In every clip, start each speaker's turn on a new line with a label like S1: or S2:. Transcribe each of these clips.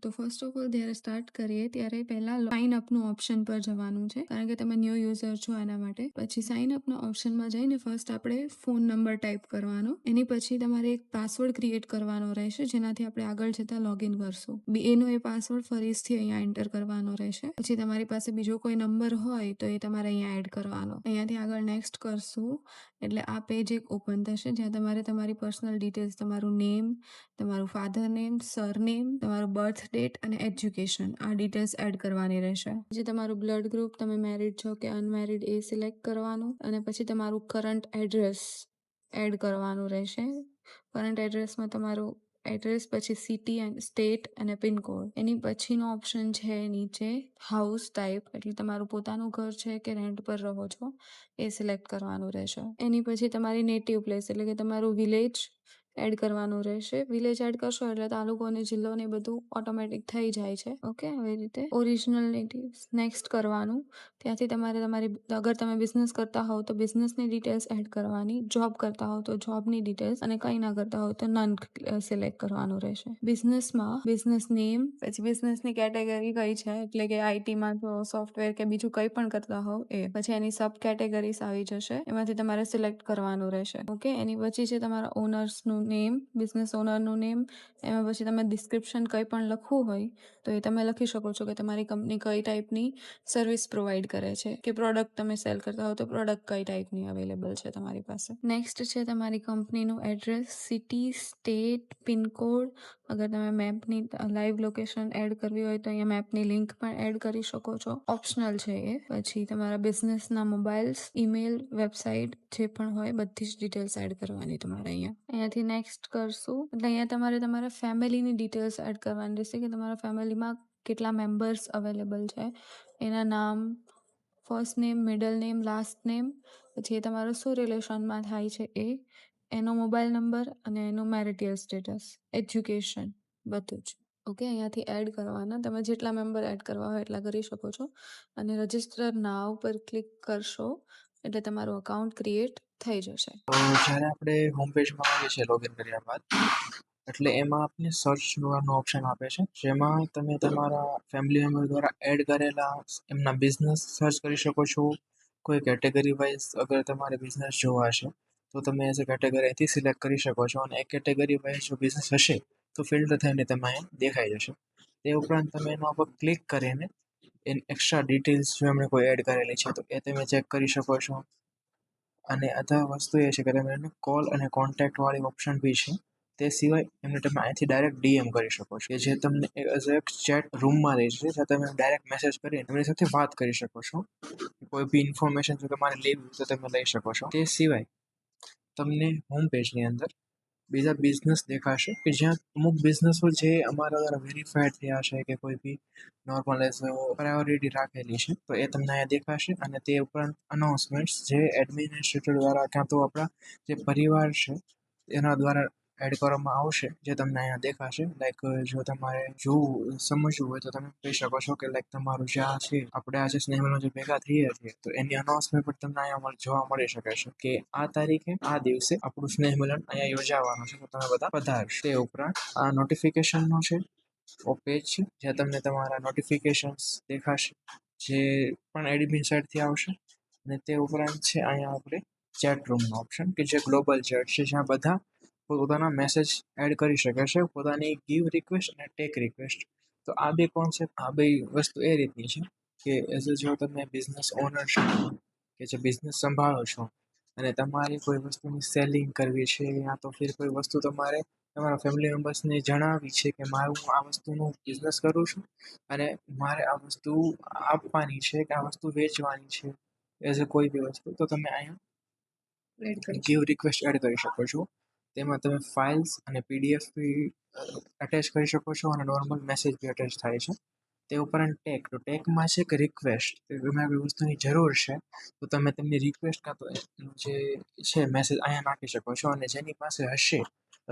S1: તો first of all જ્યારે start કરીએ ત્યારે પહેલાં સાઇન અપનું ઓપ્શન પર જવાનું છે, કારણ કે તમે ન્યૂ યુઝર છો એના માટે. પછી સાઇન અપના ઓપ્શનમાં જઈને ફર્સ્ટ આપણે ફોન નંબર ટાઈપ કરવાનો. એની પછી તમારે એક પાસવર્ડ ક્રિએટ કરવાનો રહેશે, જેનાથી આપણે આગળ જતાં લોગિન કરશું. એનો એ પાસવર્ડ ફરીથી અહીંયા એન્ટર કરવાનો રહેશે. પછી તમારી પાસે બીજો કોઈ નંબર હોય તો એ તમારે અહીંયા એડ કરવાનો. અહીંયાથી આગળ નેક્સ્ટ કરશું એટલે આ પેજ એક ઓપન થશે, જ્યાં તમારે તમારી પર્સનલ ડિટેલ્સ, તમારું નેમ, તમારું ફાધર નેમ, સરનેમ, તમારું બર્થ ડેટ અને એજ્યુકેશન, આ ડિટેલ્સ એડ કરવાની રહેશે. પછી તમારું બ્લડ ગ્રુપ, તમે મેરિડ છો કે અનમેરિડ એ સિલેક્ટ કરવાનું. અને પછી તમારું કરંટ એડ્રેસ એડ કરવાનું રહેશે. કરંટ એડ્રેસમાં તમારું એડ્રેસ, પછી સિટી એન્ડ સ્ટેટ અને પિનકોડ. એની પછીનો ઓપ્શન છે નીચે હાઉસ ટાઈપ, એટલે તમારું પોતાનું ઘર છે કે રેન્ટ પર રહો છો એ સિલેક્ટ કરવાનું રહેશે. એની પછી તમારી નેટિવ પ્લેસ એટલે કે તમારું વિલેજ એડ કરવાનું રહેશે. વિલેજ એડ કરશો એટલે તાલુકો અને જિલ્લો ને બધું ઓટોમેટિક થઈ જાય છે. ઓકે, આવી રીતે ઓરિજિનલ નેટિવ્સ નેક્સ્ટ કરવાનું. ત્યાંથી તમારે અગર તમે બિઝનેસ કરતા હોવ તો બિઝનેસની ડિટેલ્સ એડ કરવાની, જોબ કરતા હોવ તો જોબની ડિટેલ્સ, અને કંઈ ના કરતા હોવ તો નન સિલેક્ટ કરવાનું રહેશે. બિઝનેસમાં બિઝનેસ નેમ, પછી બિઝનેસની કેટેગરી કઈ છે, એટલે કે આઈટીમાં તો સોફ્ટવેર કે બીજું કંઈ પણ કરતા હોવ એ. પછી એની સબ કેટેગરીઝ આવી જશે, એમાંથી તમારે સિલેક્ટ કરવાનું રહેશે. ઓકે, એની પછી છે તમારા ઓનર્સનું નેમ, બિઝનેસ ઓનરનું નેમ. એમાં પછી તમે ડિસ્ક્રિપ્શન કંઈ પણ લખવું હોય તો એ તમે લખી શકો છો કે તમારી કંપની કઈ ટાઈપની સર્વિસ પ્રોવાઈડ કરે છે, કે પ્રોડક્ટ તમે સેલ કરતા હો તો પ્રોડક્ટ કઈ ટાઈપની અવેલેબલ છે તમારી પાસે. નેક્સ્ટ છે તમારી કંપનીનું એડ્રેસ, સિટી, સ્ટેટ, પિનકોડ. અગર તમે મેપની લાઈવ લોકેશન એડ કરવી હોય તો અહીંયા મેપની લિંક પણ એડ કરી શકો છો, ઓપ્શનલ છે એ. પછી તમારા બિઝનેસના મોબાઈલ્સ, ઈમેલ, વેબસાઇટ જે પણ હોય બધી જ ડિટેલ્સ એડ કરવાની તમારે અહીંયાથી નેક્સ્ટ કરશું એટલે અહીંયા તમારે તમારા ફેમિલીની ડિટેલ્સ એડ કરવાની રહેશે, કે તમારા ફેમિલીમાં કેટલા મેમ્બર્સ અવેલેબલ છે, એના નામ, first name, middle name, last name, પછી એ તમારો શું રિલેશનમાં થાય છે એ, એનો મોબાઈલ નંબર અને એનું મેરિટલ સ્ટેટસ, એજ્યુકેશન, બધું જ. ઓકે, અહીંયાથી એડ કરવાના. તમે જેટલા મેમ્બર એડ કરવા હોય એટલા કરી શકો છો. અને રજિસ્ટર નાવ પર ક્લિક કરશો એટલે તમારું અકાઉન્ટ ક્રિએટ થઈ જશે.
S2: જ્યારે આપણે હોમ પેજમાં આવીએ છીએ લોગિન કર્યા બાદ, એટલે એમાં આપને સર્ચ કરવાનો ઓપ્શન આપે છે, જેમાં તમે તમારા ફેમિલી મેમ્બર દ્વારા એડ કરેલા એમના બિઝનેસ સર્ચ કરી શકો છો. કોઈ કેટેગરી વાઇઝ અગર તમારે બિઝનેસ જોવા હશે તો તમે એઝ અ કેટેગરી અહીંથી સિલેક્ટ કરી શકો છો, અને એક કેટેગરી વાઇઝ જો બિઝનેસ હશે તો ફિલ્ટર થઈને તમે અહીં દેખાઈ જશે. તે ઉપરાંત તમે એના ઉપર ક્લિક કરીને એની એક્સ્ટ્રા ડિટેલ્સ જો એમણે કોઈ એડ કરેલી છે તો એ તમે ચેક કરી શકો છો. અને અધર વસ્તુ એ છે કે તમે એને કોલ અને કોન્ટેક્ટવાળી ઓપ્શન બી છે. તે સિવાય એમને તમે અહીંથી ડાયરેક્ટ ડીએમ કરી શકો છો, કે જે તમને એઝ એક ચેટ રૂમમાં રહે છે, જ્યાં તમે ડાયરેક્ટ મેસેજ કરીને એમની સાથે વાત કરી શકો છો. કોઈ બી ઇન્ફોર્મેશન જો તમારે લેવી તો તમે લઈ શકો છો. તે સિવાય તમને હોમ પેજની અંદર બીજા બિઝનેસ દેખાશે, કે જ્યાં અમુક બિઝનેસો જે અમારા દ્વારા વેરીફાઈડ થયા છે, કે કોઈ બી નોર્મલ એઝ પ્રાયોરિટી રાખેલી છે તો એ તમને અહીંયા દેખાશે. અને તે ઉપરાંત અનાઉન્સમેન્ટ્સ જે એડમિનિસ્ટ્રેટર દ્વારા ક્યાં તો આપણા જે પરિવાર છે એના દ્વારા એડ કરવામાં આવશે, જે તમને અહીંયા દેખાશે. લાઈક જો તમારે જોવું સમજવું હોય તો તમે કહી શકો છો કે લાઈક તમારું જ્યાં છે આપણે આજે સ્નેહમાં જે ભેગા થઈએ છીએ તો એની અનાઉન્સમેન્ટ પણ તમને અહીંયા જોવા મળી શકે છે, કે આ તારીખે આ દિવસે આપણું સ્નેહ મિલન અહીંયા યોજાવાનું છે, તો તમે બધા પધારશો. તે ઉપરાંત આ નોટિફિકેશનનો છે પેજ છે, જ્યાં તમને તમારા નોટિફિકેશન્સ દેખાશે, જે પણ એડમિન સાઇડથી આવશે. અને તે ઉપરાંત છે અહીંયા આપણે ચેટ રૂમનો ઓપ્શન, કે જે ગ્લોબલ ચેટ છે, જ્યાં બધા પોતાના મેસેજ એડ કરી શકે છે, પોતાની ગીવ રિક્વેસ્ટ અને ટેક રિક્વેસ્ટ. તો આ બે કોન્સેપ્ટ, આ બે વસ્તુ એ રીતની છે કે એઝ અ જો તમે બિઝનેસ ઓનર છો કે જે બિઝનેસ સંભાળો છો અને તમારે કોઈ વસ્તુની સેલિંગ કરવી છે, યા તો ફિર કોઈ વસ્તુ તમારે તમારા ફેમિલી મેમ્બર્સને જણાવવી છે કે મારું આ વસ્તુનું બિઝનેસ કરું છું અને મારે આ વસ્તુ આપવાની છે કે આ વસ્તુ વેચવાની છે, એઝ અ કોઈ બી વસ્તુ, તો તમે અહીંયા ગીવ રિક્વેસ્ટ એડ કરી શકો છો. તેમાં તમે ફાઇલ્સ અને પીડીએફ બી અટેચ કરી શકો છો, અને નોર્મલ મેસેજ બી અટેચ થાય છે. તે ઉપરાંત ટેગ, તો ટેગમાં છે કે રિક્વેસ્ટ, તમે કોઈ વસ્તુની જરૂર છે તો તમે તેમની રિક્વેસ્ટ કાં તો જે છે મેસેજ અહીંયા નાખી શકો છો, અને જેની પાસે હશે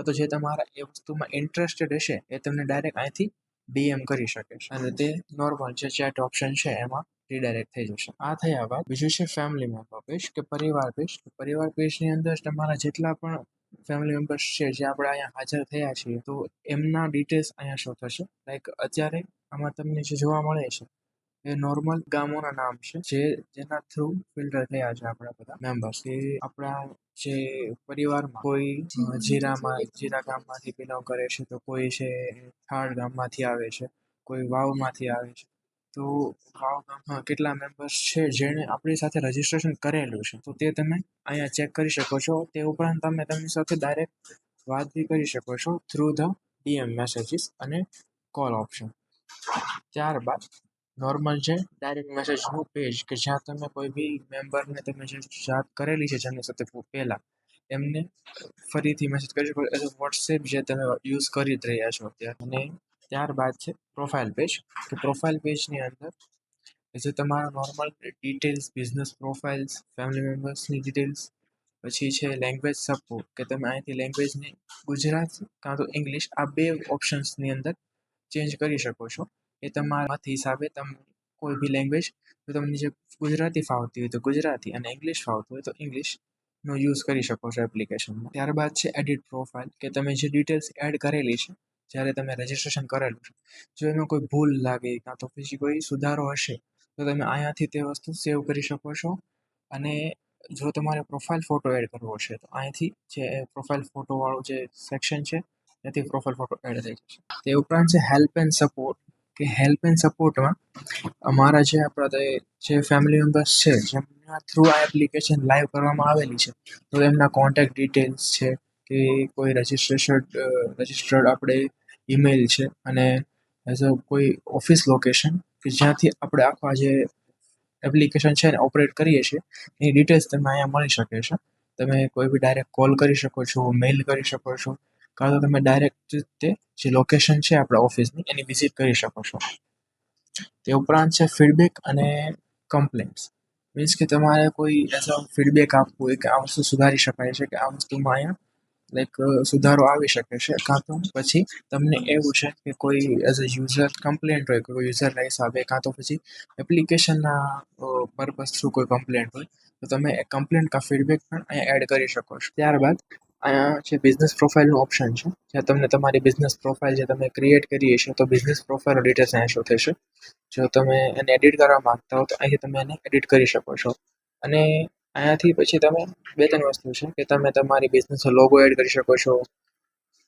S2: તો જે તમારા એ વસ્તુમાં ઇન્ટરેસ્ટેડ હશે એ તમને ડાયરેક્ટ અહીંથી ડીએમ કરી શકે છે, અને તે નોર્મલ જે ચેટ ઓપ્શન છે એમાં રીડાયરેક્ટ થઈ જશે. આ થયા બાદ બીજું છે ફેમિલી મેમ્બર પેજ, કે પરિવાર પેજ. પરિવાર પેજની અંદર તમારા જેટલા પણ ફેમિલી મેમ્બર્સ છે જે આપણે અહીંયા હાજર થયા છીએ તો એમના ડિટેલ્સ અહીંયા શો થશે. લાઈક અત્યારે આમાં તમને જે જોવા મળે છે એ નોર્મલ ગામોના નામ છે જેના થ્રુ ફિલ્ટર થયા છે આપણા બધા મેમ્બર્સ. કે આપણા જે પરિવારમાં કોઈ જીરા ગામમાંથી બિલોંગ કરે છે, તો કોઈ છે થાળ ગામમાંથી આવે છે, કોઈ વાવમાંથી આવે છે. તો વાવ ગામમાં કેટલા મેમ્બર્સ છે જેણે આપણી સાથે રજીસ્ટ્રેશન કરેલું છે, તો તે તમે અહીંયા ચેક કરી શકો છો. તે ઉપરાંત તમે તેમની સાથે ડાયરેક્ટ વાત બી કરી શકો છો થ્રુ ધ DM મેસેજીસ અને કોલ ઓપ્શન. ત્યારબાદ નોર્મલ છે ડાયરેક્ટ મેસેજનું પેજ કે જ્યાં તમે કોઈ બી મેમ્બરને તમે જે વાત કરેલી છે જેમની સાથે પહેલાં એમને ફરીથી મેસેજ કરી શકો એઝ વોટ્સએપ જે તમે યુઝ કરી જ રહ્યા છો અત્યારે. અને ત્યારબાદ છે પ્રોફાઇલ પેજ. કે પ્રોફાઇલ પેજની અંદર જે તમારા normal details, business profiles, family મેમ્બર્સની ડિટેલ્સ, પછી છે લેંગ્વેજ સપોર્ટ કે તમે અહીંથી લેંગ્વેજને ગુજરાતી કાં તો ઇંગ્લિશ આ બે ઓપ્શન્સની અંદર ચેન્જ કરી શકો છો. એ તમારા હિસાબે તમે કોઈ બી લેંગ્વેજ તો તમને જે ગુજરાતી ફાવતી હોય તો ગુજરાતી અને ઇંગ્લિશ ફાવતું હોય તો ઇંગ્લિશનો યુઝ કરી શકો છો એપ્લિકેશનમાં. ત્યારબાદ છે એડિટ પ્રોફાઇલ કે તમે જે ડિટેલ્સ એડ કરેલી છે જ્યારે તમે રજિસ્ટ્રેશન કરેલું છે, જો એમાં કોઈ ભૂલ લાગે કાં તો પછી કોઈ સુધારો હશે તો તમે અહીંયાથી તે વસ્તુ સેવ કરી શકો છો. અને જો તમારે પ્રોફાઇલ ફોટો એડ કરવો છે તો અહીંથી જે પ્રોફાઇલ ફોટોવાળું જે સેક્શન છે ત્યાંથી પ્રોફાઇલ ફોટો એડ થઈ જશે. તે ઉપરાંત છે હેલ્પ એન્ડ સપોર્ટ કે હેલ્પ એન્ડ સપોર્ટમાં અમારા જે આપણા જે ફેમિલી મેમ્બર્સ છે જેમના થ્રુ આ એપ્લિકેશન લાઈવ કરવામાં આવેલી છે, તો એમના કોન્ટેક્ટ ડિટેલ્સ છે કે કોઈ રજિસ્ટર્ડ આપણે ઈમેલ છે અને એઝ અ કોઈ ઓફિસ લોકેશન કે જ્યાંથી આપણે આખા જે એપ્લિકેશન છે ને ઓપરેટ કરીએ છીએ એની ડિટેલ્સ તમને અહીંયા મળી શકે છે. તમે કોઈ બી ડાયરેક્ટ કોલ કરી શકો છો, મેઇલ કરી શકો છો, કાં તો તમે ડાયરેક્ટ તે જે લોકેશન છે આપણા ઓફિસની એની વિઝિટ કરી શકો છો. તે ઉપરાંત છે ફીડબેક અને કમ્પ્લેન્ટ્સ. મીન્સ કે તમારે કોઈ એઝ અ ફીડબેક આપવું હોય કે આ વસ્તુ સુધારી શકાય છે કે આ વસ્તુમાં અહીંયા લાઈક સુધારો આવી શકે છે, કાં તો પછી તમને એવું છે કે કોઈ એઝ અ યુઝર કમ્પ્લેન્ટ હોય કોઈ યુઝરના હિસાબે, કાં તો પછી એપ્લિકેશનના પર્પઝ થ્રુ કોઈ કમ્પ્લેન્ટ હોય તો તમે એ કમ્પ્લેન્ટ કાં ફીડબેક પણ અહીંયા એડ કરી શકો છો. ત્યારબાદ અહીંયા જે બિઝનેસ પ્રોફાઇલનું ઓપ્શન છે જ્યાં તમને તમારી બિઝનેસ પ્રોફાઇલ જે તમે ક્રિએટ કરીએ છીએ તો બિઝનેસ પ્રોફાઇલનો ડિટેલ્સ અહીંયા શો થશે. જો તમે એને એડિટ કરવા માંગતા હો તો અહીંથી તમે એને એડિટ કરી શકો છો. અને અહીંયાથી પછી તમે બે ત્રણ વસ્તુ છે કે તમે તમારી બિઝનેસનો લોગો એડ કરી શકો છો,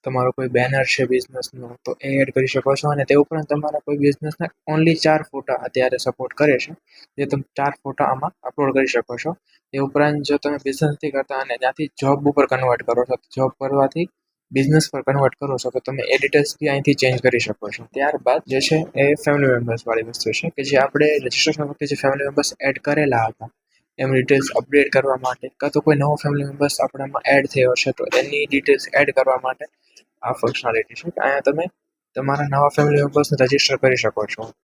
S2: તમારો કોઈ બેનર છે બિઝનેસનો તો એ એડ કરી શકો છો. અને તે ઉપરાંત તમારા કોઈ બિઝનેસના ઓનલી 4 ફોટા અત્યારે સપોર્ટ કરે છે, જે તમે 4 ફોટા આમાં અપલોડ કરી શકો છો. એ ઉપરાંત જો તમે બિઝનેસ નથી કરતા અને ત્યાંથી જોબ ઉપર કન્વર્ટ કરો છો, જોબ કરવાથી બિઝનેસ પર કન્વર્ટ કરો છો તો તમે એ ડિટેલ્સ બી અહીંથી ચેન્જ કરી શકો છો. ત્યારબાદ જે છે એ ફેમિલી મેમ્બર્સ વાળી વસ્તુ છે કે જે આપણે રજિસ્ટ્રેશન વખતે જે ફેમિલી મેમ્બર્સ એડ કરેલા હતા એમ ડિટેલ્સ અપડેટ કરવા માટે, કાં તો કોઈ નવો ફેમિલી મેમ્બર્સ આપણામાં એડ થયો છે તો એની ડિટેલ્સ એડ કરવા માટે આ ફંક્શનાલિટી છે કે અહીંયા તમે તમારા નવા ફેમિલી મેમ્બર્સને રજિસ્ટર કરી શકો છો.